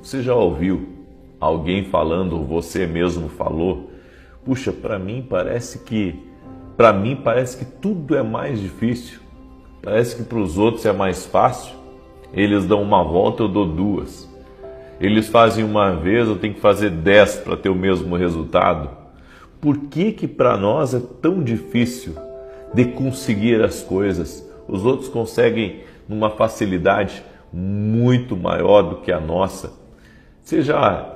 Você já ouviu alguém falando, ou você mesmo falou, puxa, para mim parece que tudo é mais difícil. Parece que para os outros é mais fácil. Eles dão uma volta, eu dou duas. Eles fazem uma vez, eu tenho que fazer 10 para ter o mesmo resultado. Por que para nós é tão difícil de conseguir as coisas? Os outros conseguem numa facilidade muito maior do que a nossa. Você já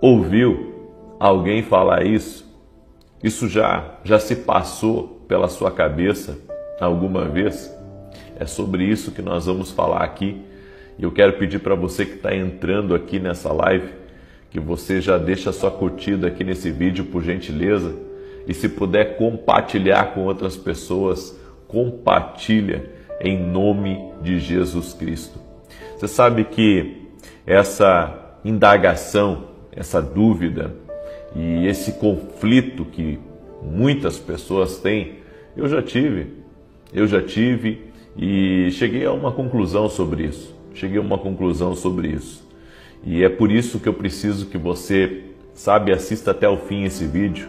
ouviu alguém falar isso? Isso já se passou pela sua cabeça alguma vez? É sobre isso que nós vamos falar aqui. E eu quero pedir para você que está entrando aqui nessa live, que você já deixa a sua curtida aqui nesse vídeo, por gentileza. E se puder compartilhar com outras pessoas, compartilha em nome de Jesus Cristo. Você sabe que essa indagação, essa dúvida e esse conflito que muitas pessoas têm, eu já tive e cheguei a uma conclusão sobre isso. E é por isso que eu preciso que você, assista até o fim esse vídeo,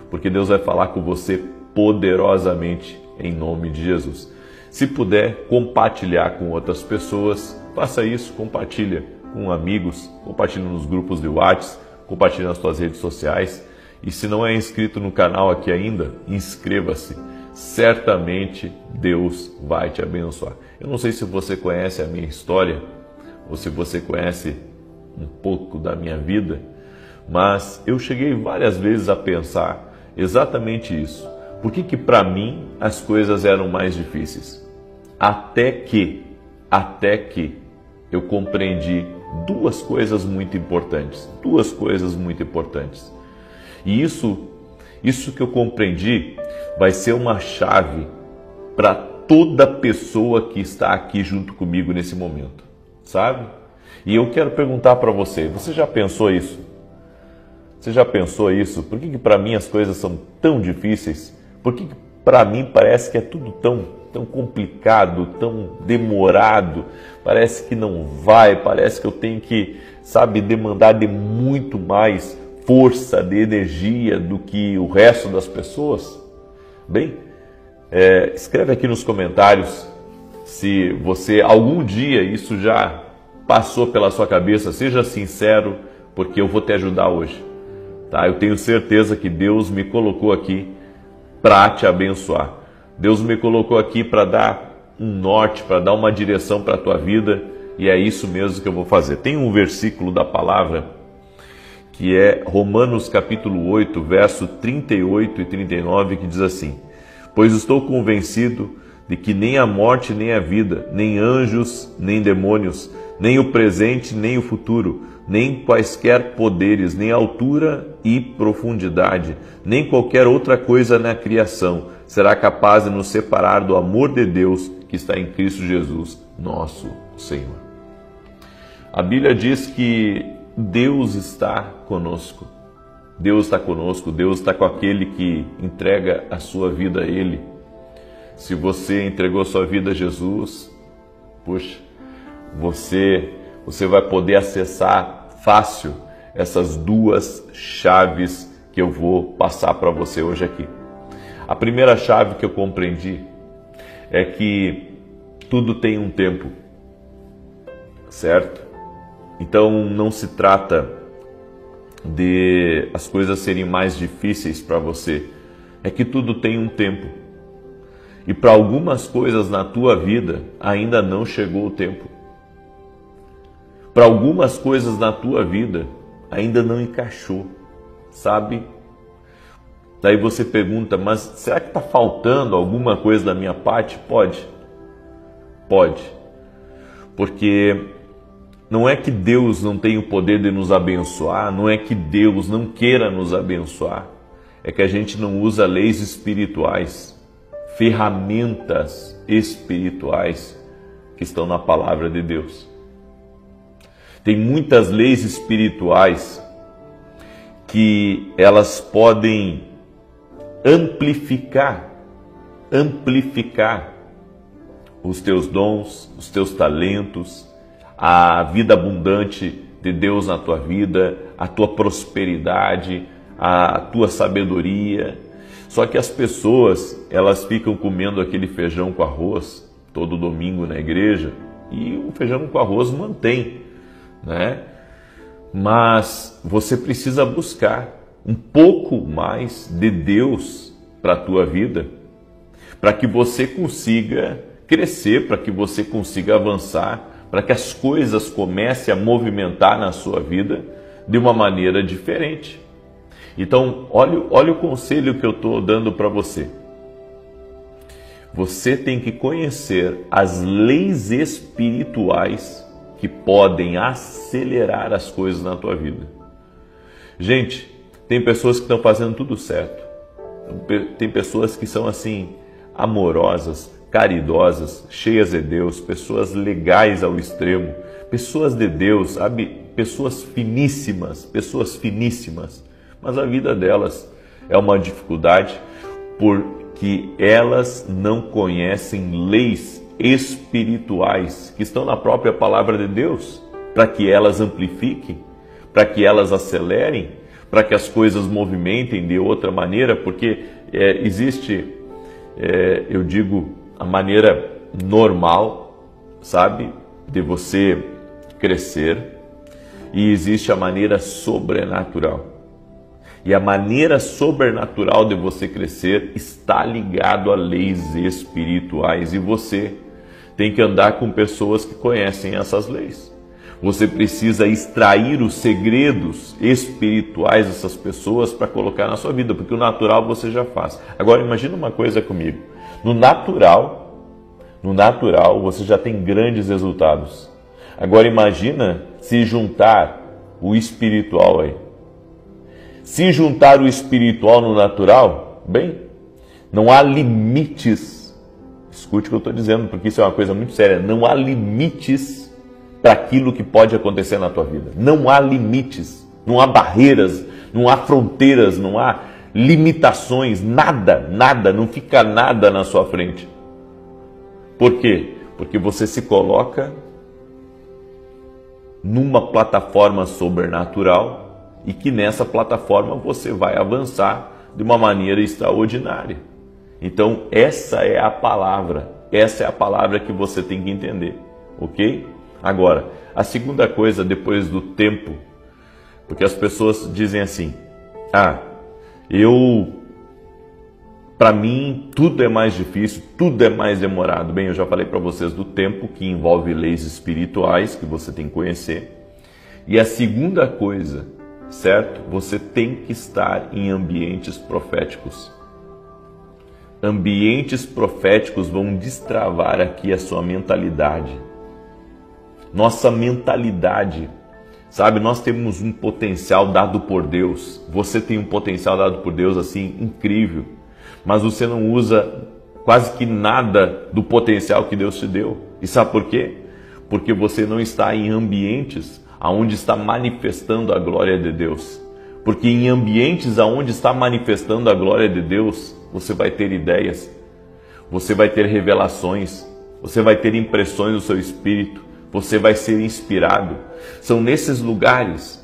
porque Deus vai falar com você poderosamente em nome de Jesus. Se puder compartilhar com outras pessoas, faça isso, compartilha com amigos, compartilha nos grupos de WhatsApp, compartilha nas suas redes sociais. E se não é inscrito no canal aqui ainda, inscreva-se. Certamente Deus vai te abençoar. Eu não sei se você conhece a minha história ou se você conhece um pouco da minha vida, mas eu cheguei várias vezes a pensar exatamente isso. Por que para mim as coisas eram mais difíceis? Até que eu compreendi duas coisas muito importantes. E isso que eu compreendi vai ser uma chave para toda pessoa que está aqui junto comigo nesse momento, sabe? E eu quero perguntar para você, você já pensou isso? Por que para mim as coisas são tão difíceis? Por que para mim parece que é tudo tão complicado, tão demorado? Parece que não vai, parece que eu tenho que, demandar de muito mais força, de energia do que o resto das pessoas? Bem, escreve aqui nos comentários se você algum dia isso já passou pela sua cabeça. Seja sincero, porque eu vou te ajudar hoje, tá? Eu tenho certeza que Deus me colocou aqui para te abençoar. Deus me colocou aqui para dar um norte, para dar uma direção para a tua vida, e é isso mesmo que eu vou fazer. Tem um versículo da palavra que é Romanos capítulo 8, verso 38 e 39, que diz assim: pois estou convencido de que nem a morte, nem a vida, nem anjos, nem demônios, nem o presente, nem o futuro, nem quaisquer poderes, nem altura e profundidade, nem qualquer outra coisa na criação será capaz de nos separar do amor de Deus que está em Cristo Jesus, nosso Senhor. A Bíblia diz que Deus está conosco. Deus está conosco, Deus está com aquele que entrega a sua vida a Ele. Se você entregou a sua vida a Jesus, puxa, você vai poder acessar fácil essas duas chaves que eu vou passar para você hoje aqui. A primeira chave que eu compreendi é que tudo tem um tempo, certo? Então não se trata de as coisas serem mais difíceis para você, é que tudo tem um tempo. E para algumas coisas na tua vida ainda não chegou o tempo. Para algumas coisas na tua vida ainda não encaixou, sabe? Daí você pergunta, mas será que está faltando alguma coisa da minha parte? Pode. Porque não é que Deus não tem o poder de nos abençoar, não é que Deus não queira nos abençoar, é que a gente não usa leis espirituais, ferramentas espirituais que estão na palavra de Deus. Tem muitas leis espirituais que elas podem amplificar os teus dons, os teus talentos, a vida abundante de Deus na tua vida, a tua prosperidade, a tua sabedoria. Só que as pessoas, elas ficam comendo aquele feijão com arroz todo domingo na igreja, e o feijão com arroz mantém, né? Mas você precisa buscar um pouco mais de Deus para a tua vida, para que você consiga crescer, para que você consiga avançar, para que as coisas comecem a movimentar na sua vida de uma maneira diferente. Então, olha o conselho que eu estou dando para você. Você tem que conhecer as leis espirituais que podem acelerar as coisas na tua vida. Gente, tem pessoas que estão fazendo tudo certo. Tem pessoas que são assim, amorosas, caridosas, cheias de Deus, pessoas legais ao extremo, pessoas de Deus, sabe? Pessoas finíssimas, mas a vida delas é uma dificuldade porque elas não conhecem leis espirituais que estão na própria palavra de Deus, para que elas amplifiquem, para que elas acelerem, para que as coisas movimentem de outra maneira, porque existe, eu digo, a maneira normal, sabe, de você crescer, e existe a maneira sobrenatural. E a maneira sobrenatural de você crescer está ligado a leis espirituais, e você tem que andar com pessoas que conhecem essas leis. Você precisa extrair os segredos espirituais dessas pessoas para colocar na sua vida, porque o natural você já faz. Agora imagina uma coisa comigo. No natural você já tem grandes resultados. Agora imagina se juntar o espiritual aí. Se juntar o espiritual no natural, bem, não há limites. Escute o que eu estou dizendo, porque isso é uma coisa muito séria. Não há limites para aquilo que pode acontecer na tua vida. Não há limites, não há barreiras, não há fronteiras, não há limitações, nada, não fica nada na sua frente. Por quê? Porque você se coloca numa plataforma sobrenatural e que nessa plataforma você vai avançar de uma maneira extraordinária. Então essa é a palavra que você tem que entender, ok? Agora, a segunda coisa depois do tempo, porque as pessoas dizem assim, para mim tudo é mais difícil, tudo é mais demorado. Bem, eu já falei para vocês do tempo, que envolve leis espirituais que você tem que conhecer. E a segunda coisa, certo? Você tem que estar em ambientes proféticos. Ambientes proféticos vão destravar aqui a sua mentalidade. Nossa mentalidade, sabe? Nós temos um potencial dado por Deus. Você tem um potencial dado por Deus assim incrível, mas você não usa quase que nada do potencial que Deus te deu. E sabe por quê? Porque você não está em ambientes aonde está manifestando a glória de Deus. Porque em ambientes aonde está manifestando a glória de Deus, você vai ter ideias, você vai ter revelações, você vai ter impressões do seu espírito, você vai ser inspirado. São nesses lugares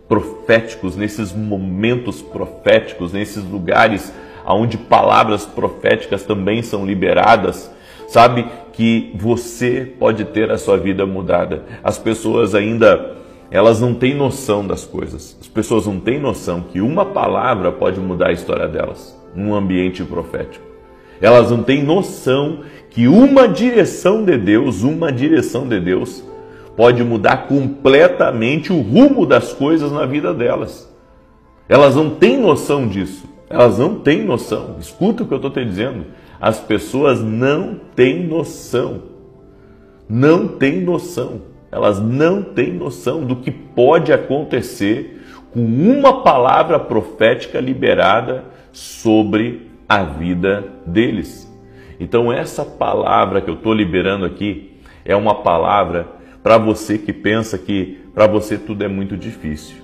proféticos, nesses momentos proféticos, nesses lugares onde palavras proféticas também são liberadas, sabe, que você pode ter a sua vida mudada. As pessoas ainda, elas não têm noção das coisas. As pessoas não têm noção que uma palavra pode mudar a história delas num ambiente profético. Elas não têm noção que uma direção de Deus pode mudar completamente o rumo das coisas na vida delas. Elas não têm noção disso. Elas não têm noção. Escuta o que eu estou te dizendo. As pessoas não têm noção. Não têm noção. Elas não têm noção do que pode acontecer com uma palavra profética liberada sobre a vida deles. Então essa palavra que eu estou liberando aqui é uma palavra para você que pensa que para você tudo é muito difícil.